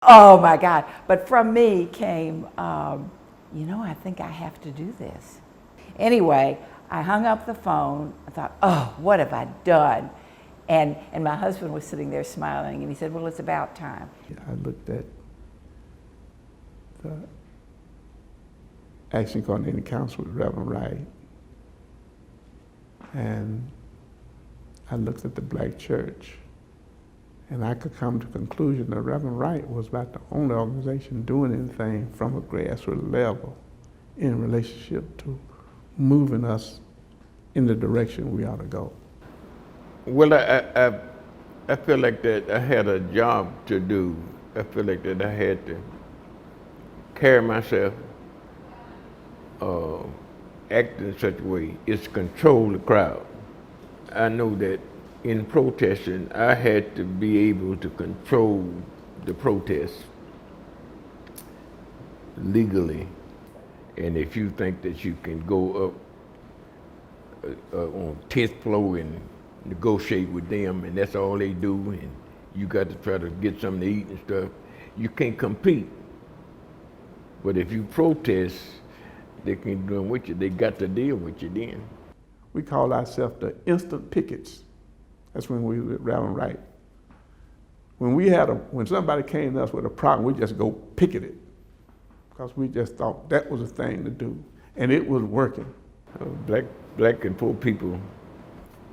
Oh my God. But from me came, I think I have to do this. Anyway, I hung up the phone. I thought, oh, what have I done? And my husband was sitting there smiling, and he said, well, it's about time. I looked at the Action Coordinating Council with Reverend Wright, and I looked at the black church, and I could come to the conclusion that Reverend Wright was about the only organization doing anything from a grassroots level in relationship to moving us in the direction we ought to go. Well, I feel like that I had a job to do. I feel like that I had to carry myself, act in such a way is control the crowd. I know that in protesting, I had to be able to control the protest legally. And if you think that you can go up on 10th floor and negotiate with them, and that's all they do, and you got to try to get something to eat and stuff, you can't compete. But if you protest, they can't do with you. They got to deal with you then. We call ourselves the instant pickets. That's when we were at Reverend Wright. When somebody came to us with a problem, we just go picket it, because we just thought that was a thing to do, and it was working. Black and poor people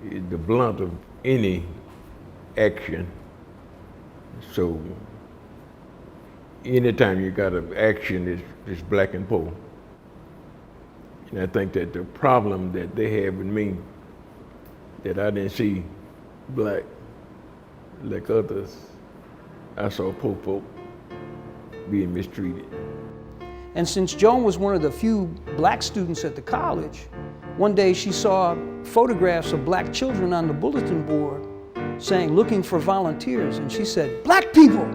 is the blunt of any action. So anytime you got an action, it's black and poor. And I think that the problem that they have with me, that I didn't see black like others, I saw poor folk being mistreated. And since Joan was one of the few black students at the college, one day she saw photographs of black children on the bulletin board saying, looking for volunteers. And she said, black people!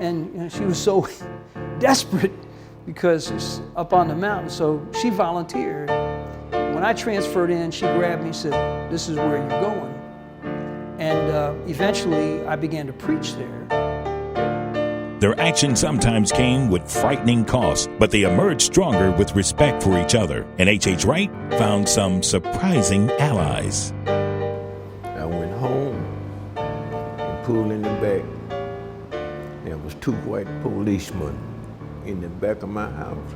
And she was so desperate because it's up on the mountain, so she volunteered. When I transferred in, she grabbed me and said, this is where you're going. And eventually I began to preach there. Their action sometimes came with frightening costs, but they emerged stronger with respect for each other. And H.H. Wright found some surprising allies. I went home and pulled in the back. There was 2 white policemen in the back of my house.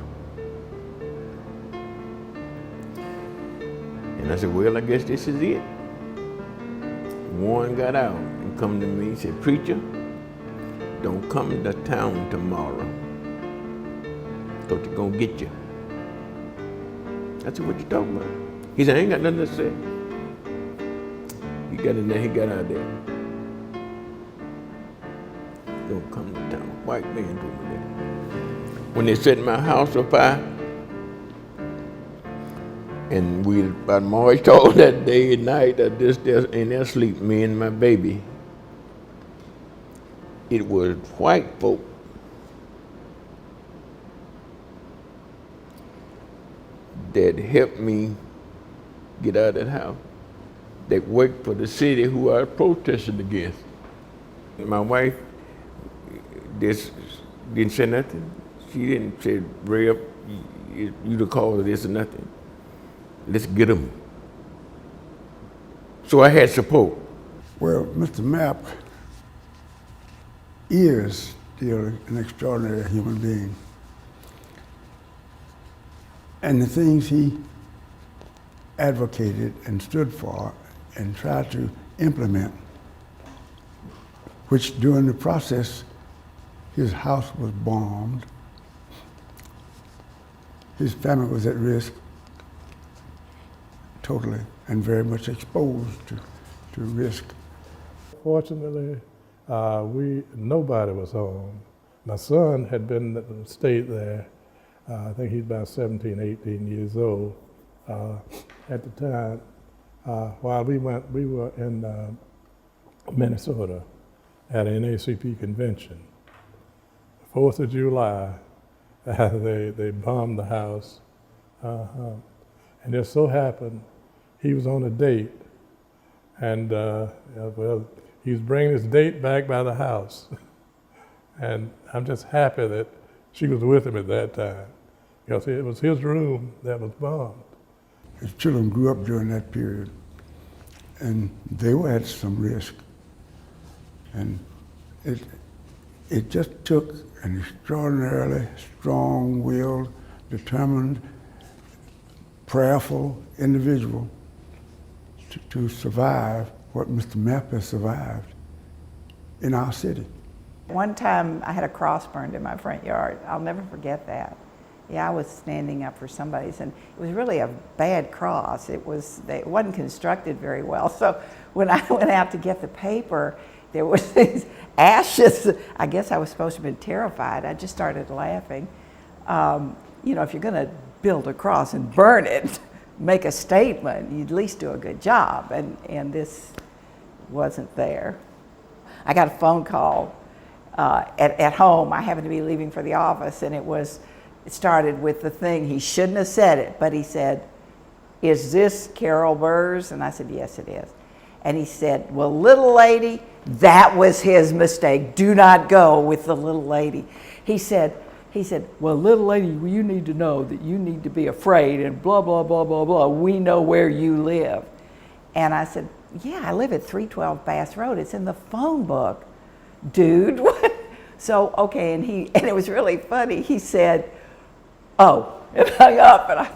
And I said, well, I guess this is it. One got out and come to me and said, preacher, don't come to town tomorrow, because they're gonna get you. I said, what you talking about? He said, I ain't got nothing to say. He got in there, he got out there. Don't come to town. White man told me that. When they set my house on fire, and we about March told that day and night that this in their sleep, me and my baby. It was white folk that helped me get out of that house, that worked for the city who I protested against. My wife didn't say nothing. She didn't say, Ray, you the cause of this or nothing. Let's get them. So I had support. Well, Mr. Mapp is still an extraordinary human being. And the things he advocated and stood for and tried to implement, which during the process, his house was bombed, his family was at risk, totally and very much exposed to risk. Fortunately, nobody was home. My son had stayed there. I think he's about 17, 18 years old at the time. While we were in Minnesota at an NAACP convention. 4th of July, they bombed the house. And it so happened he was on a date, and he was bringing his date back by the house. And I'm just happy that she was with him at that time, because it was his room that was bombed. His children grew up during that period, and they were at some risk. And it just took an extraordinarily strong-willed, determined, prayerful individual to survive what Mr. Mepp has survived in our city. One time I had a cross burned in my front yard. I'll never forget that. Yeah, I was standing up for somebody's, and it was really a bad cross. It wasn't constructed very well. So when I went out to get the paper, there was these ashes. I guess I was supposed to have been terrified. I just started laughing. You know, if you're going to build a cross and burn it, make a statement, you'd at least do a good job. And this wasn't there. I got a phone call at home. I happened to be leaving for the office, and it started with the thing. He shouldn't have said it, but he said, "Is this Carol Burrs?" And I said, "Yes, it is." And he said, "Well, little lady, that was his mistake. Do not go with the little lady." He said, "Well, little lady, you need to know that you need to be afraid and blah, blah, blah, blah, blah. We know where you live." And I said, "Yeah, I live at 312 Bass Road. It's in the phone book, dude." So, okay, and it was really funny. He said, "Oh," and hung up, and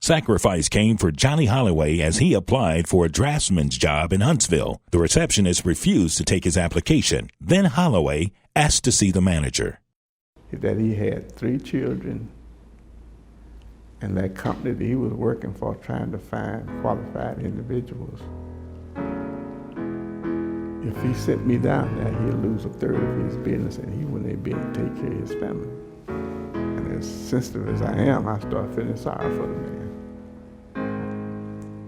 Sacrifice came for Johnny Holloway as he applied for a draftsman's job in Huntsville. The receptionist refused to take his application. Then Holloway asked to see the manager. That he had 3 children, and that company that he was working for trying to find qualified individuals. If he sent me down there, he'd lose a third of his business, and he wouldn't be able to take care of his family. And as sensitive as I am, I started feeling sorry for the man.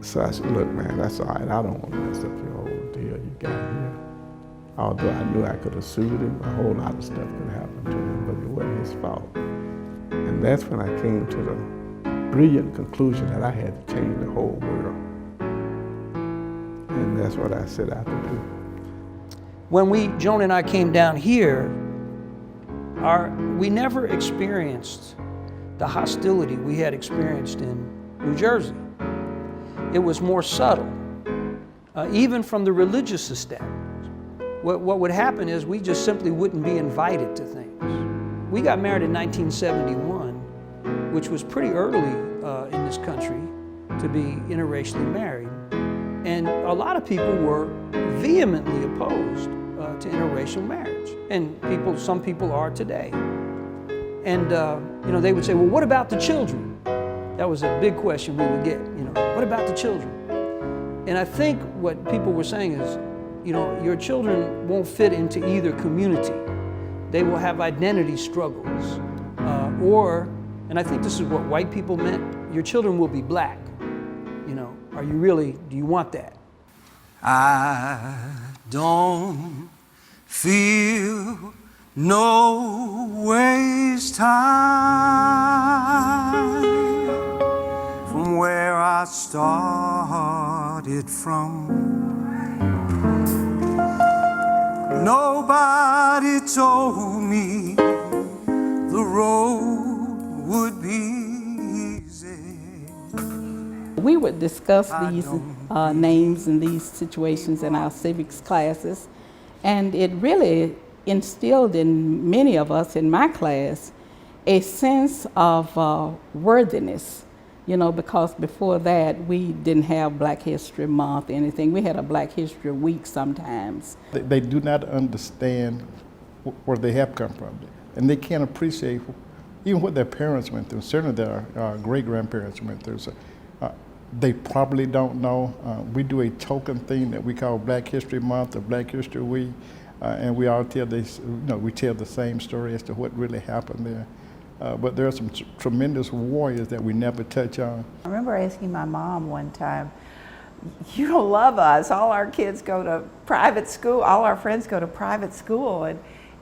So I said, "Look, man, that's all right. I don't want to mess up your whole deal you got here." Although I knew I could have sued him, a whole lot of stuff could happen to him, but it wasn't his fault. And that's when I came to the brilliant conclusion that I had to change the whole world. And that's what I set out to do. When Joan and I came down here, we never experienced the hostility we had experienced in New Jersey. It was more subtle, even from the religious establishment. What would happen is we just simply wouldn't be invited to things. We got married in 1971, which was pretty early in this country to be interracially married. And a lot of people were vehemently opposed to interracial marriage. And some people are today. And you know, they would say, "Well, what about the children?" That was a big question we would get, you know, "What about the children?" And I think what people were saying is, you know, your children won't fit into either community. They will have identity struggles. And I think this is what white people meant, your children will be black. You know, do you want that? I don't feel no waste time from where I started from. Nobody told me the road would be easy. We would discuss these names and these situations in our civics classes, and it really instilled in many of us in my class a sense of worthiness, you know, because before that we didn't have Black History Month or anything. We had a Black History Week sometimes. They do not understand where they have come from, and they can't appreciate even what their parents went through, certainly their great-grandparents went through. So, they probably don't know. We do a token thing that we call Black History Month or Black History Week, and we all tell this, we tell the same story as to what really happened there. But there are some tremendous warriors that we never touch on. I remember asking my mom one time, "You don't love us. All our kids go to private school. All our friends go to private school,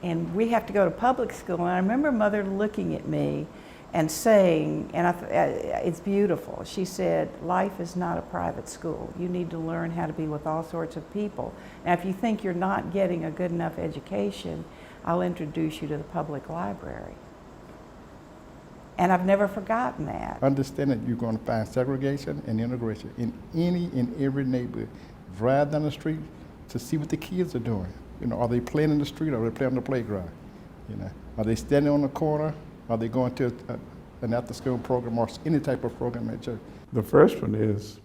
and we have to go to public school." And I remember Mother looking at me and saying, and it's beautiful, she said, "Life is not a private school. You need to learn how to be with all sorts of people. Now, if you think you're not getting a good enough education, I'll introduce you to the public library. And I've never forgotten that. Understand that you're going to find segregation and integration in any and every neighborhood. Drive down the street to see what the kids are doing. You know, are they playing in the street or are they playing on the playground? You know, are they standing on the corner? Are they going to an after-school program or any type of program at church? The first one is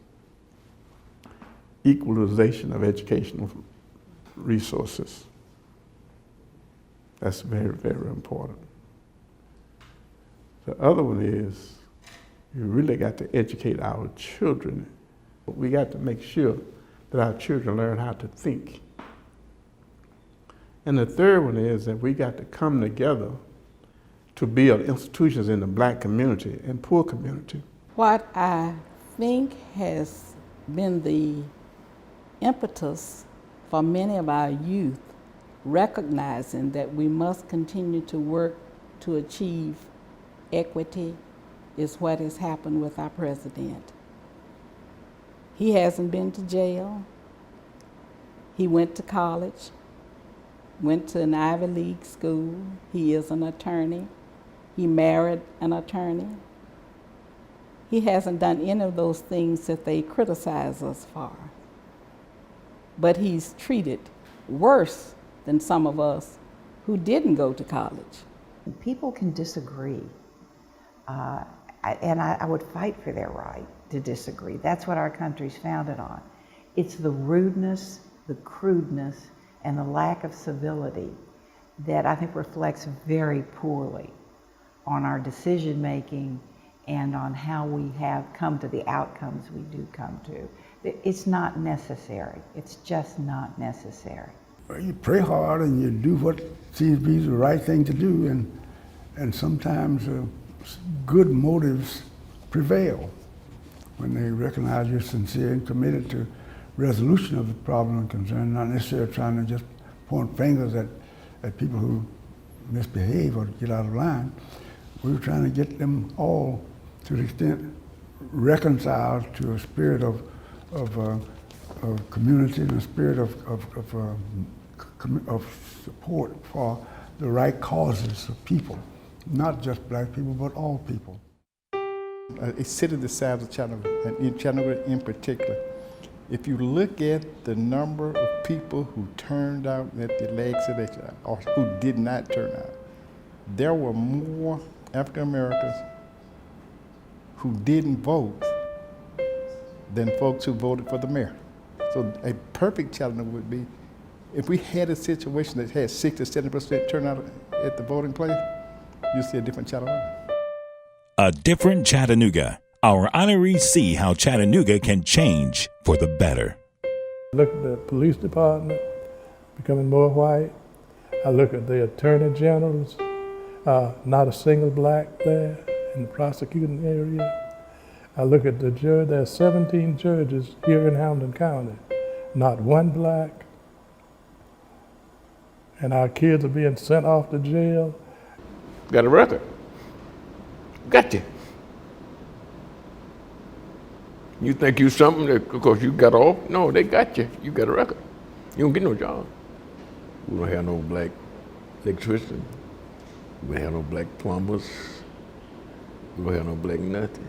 equalization of educational resources. That's very, very important. The other one is you really got to educate our children. We got to make sure that our children learn how to think. And the third one is that we got to come together to build institutions in the black community and poor community. What I think has been the impetus for many of our youth recognizing that we must continue to work to achieve equity is what has happened with our president. He hasn't been to jail. He went to college, went to an Ivy League school. He is an attorney. He married an attorney. He hasn't done any of those things that they criticize us for. But he's treated worse than some of us who didn't go to college. People can disagree, and I would fight for their right to disagree. That's what our country's founded on. It's the rudeness, the crudeness, and the lack of civility that I think reflects very poorly on our decision making and on how we have come to the outcomes we do come to. It's not necessary. It's just not necessary. You pray hard and you do what seems to be the right thing to do, and sometimes good motives prevail when they recognize you're sincere and committed to resolution of the problem and concern, not necessarily trying to just point fingers at people who misbehave or get out of line. We were trying to get them all, to the extent, reconciled to a spirit of community and a spirit of support for the right causes of people, not just black people, but all people. A city the size of Chattanooga, and in Chattanooga in particular, if you look at the number of people who turned out at the legs of election, or who did not turn out, there were more African Americans who didn't vote than folks who voted for the mayor. So a perfect Chattanooga would be if we had a situation that had 60 to 70% turnout at the voting place, you see a different Chattanooga. A different Chattanooga. Our honorees see how Chattanooga can change for the better. Look at the police department becoming more white. I look at the attorney generals, not a single black there in the prosecuting area. I look at the judge, there are 17 judges here in Hamilton County, not one black. And our kids are being sent off to jail. Got a record. Got you. You think you something that because you got off? No, they got you. You got a record. You don't get no job. We don't have no black electricians. We don't have no black plumbers. We don't have no black nothing.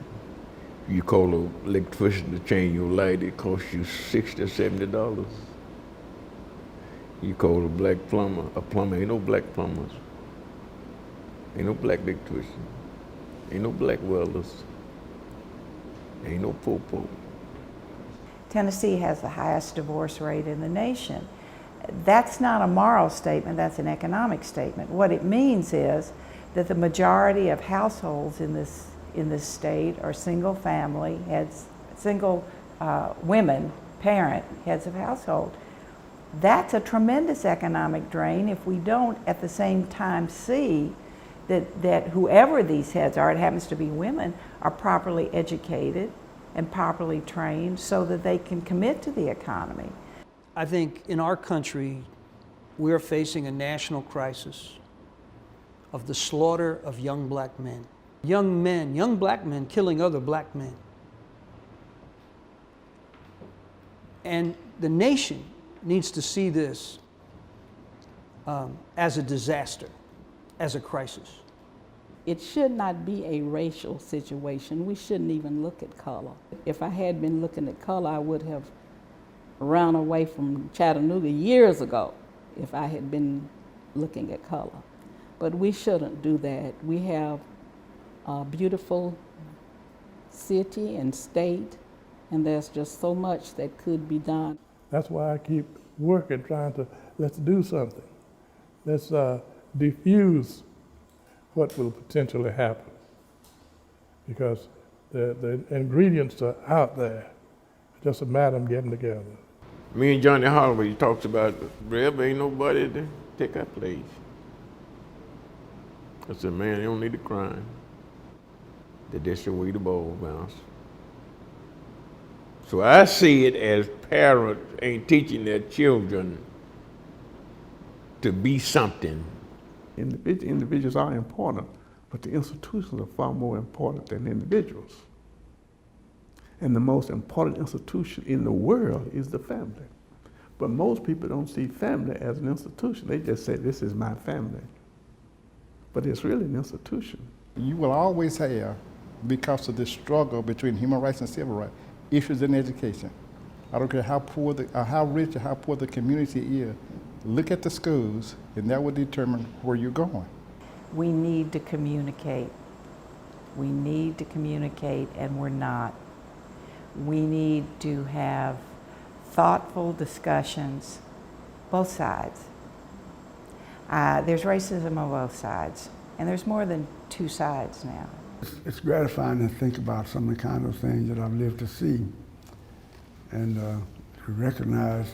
You call an electrician to change your light, it costs you $60 or $70. You call a plumber, ain't no black plumbers. Ain't no black electrician. Ain't no black welders. Ain't no po-po. Tennessee has the highest divorce rate in the nation. That's not a moral statement, that's an economic statement. What it means is that the majority of households in this state are single family heads, single women, parent heads of household. That's a tremendous economic drain if we don't at the same time see that whoever these heads are, it happens to be women, are properly educated and properly trained so that they can commit to the economy. I think in our country, we're facing a national crisis of the slaughter of young black men. Young men, young black men killing other black men. And the nation needs to see this as a disaster, as a crisis. It should not be a racial situation. We shouldn't even look at color. If I had been looking at color, I would have run away from Chattanooga years ago if I had been looking at color. But we shouldn't do that. We have a beautiful city and state, and there's just so much that could be done. That's why I keep working, trying to, let's do something. Let's diffuse what will potentially happen. Because the ingredients are out there. It's just a matter of getting together. Me and Johnny Holloway, he talks about, Reb, ain't nobody to take our place. I said, man, they don't need to crime. That's the way the ball bounce. So I see it as parents ain't teaching their children to be something. Individuals are important, but the institutions are far more important than individuals. And the most important institution in the world is the family. But most people don't see family as an institution. They just say, this is my family. But it's really an institution. You will always have, because of this struggle between human rights and civil rights, issues in education. I don't care how poor, how rich or how poor the community is. Look at the schools, and that will determine where you're going. We need to communicate. We need to communicate, and we're not. We need to have thoughtful discussions, both sides. There's racism on both sides, and there's more than two sides now. It's gratifying to think about some of the kind of things that I've lived to see and to recognize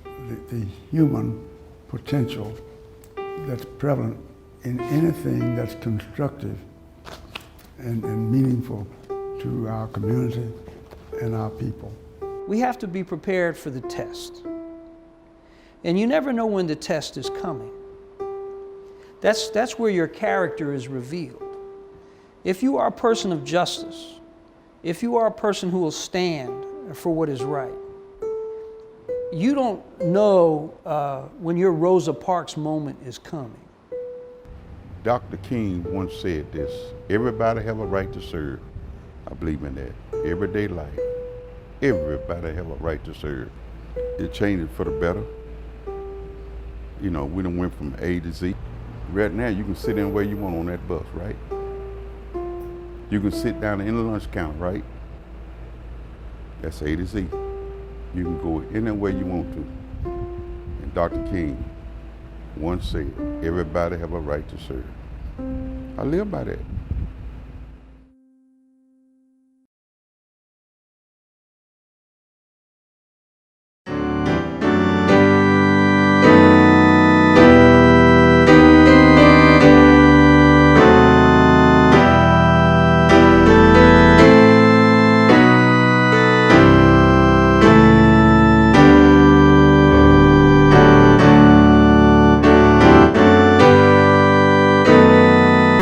the human potential that's prevalent in anything that's constructive and meaningful to our community and our people. We have to be prepared for the test. And you never know when the test is coming. That's where your character is revealed. If you are a person of justice, if you are a person who will stand for what is right, you don't know when your Rosa Parks moment is coming. Dr. King once said this, everybody have a right to serve. I believe in that. Everyday life, everybody have a right to serve. It changed for the better. You know, we done went from A to Z. Right now, you can sit anywhere you want on that bus, right? You can sit down in the lunch counter, right? That's A to Z. You can go anywhere you want to. And Dr. King once said, everybody have a right to serve. I live by that.